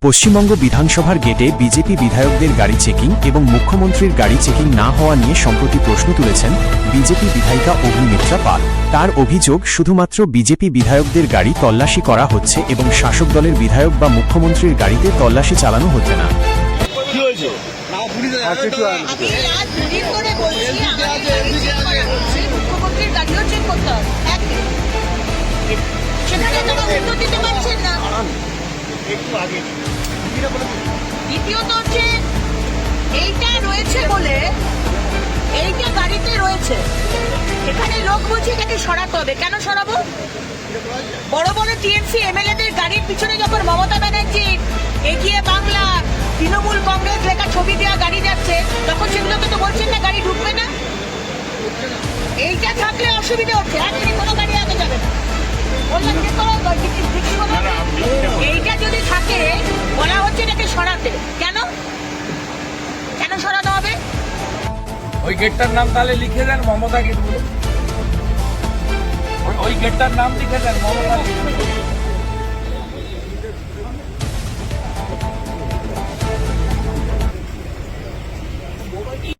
পশ্চিমবঙ্গ বিধানসভার গেটে বিজেপি বিধায়কদের গাড়ি চেকিং এবং মুখ্যমন্ত্রীর গাড়ি চেকিং না হওয়া নিয়ে সম্প্রতি প্রশ্ন তুলেছেন বিজেপি বিধায়িকা অগ্নিমিত্রা পাল। তার অভিযোগ, শুধুমাত্র বিজেপি বিধায়কদের গাড়ি তল্লাশি করা হচ্ছে এবং শাসক দলের বিধায়ক বা মুখ্যমন্ত্রীর গাড়িতে তল্লাশি চালানো হচ্ছে না। দ্বিতীয়ত হচ্ছে এইটা রয়েছে বলে, এইটা গাড়িতে রয়েছে, এখানে লোক বলছে এটাকে সরাতে হবে। কেন সরাবো? বড় বড় টিএমসি এমএলএদের গাড়ির পিছনে যখন মমতা ব্যানার্জি এগিয়ে বাংলা তৃণমূল কংগ্রেস লেখা ছবি দেওয়া গাড়ি যাচ্ছে, তখন সেগুলোকে তো বলছেন না গাড়ি ঢুকবে না। এইটা থাকলে অসুবিধা হচ্ছে, এখনই কোনো গাড়ি আগে যাবে না। এইটা যদি থাকে, বলা হচ্ছে এটাকে সরাতে। কেন কেন সরাতে হবে? ওই গেটটার নাম তাহলে লিখে দেন মমতা গেট বলে, ওই গেটটার নাম লিখে দেন মমতা গেট।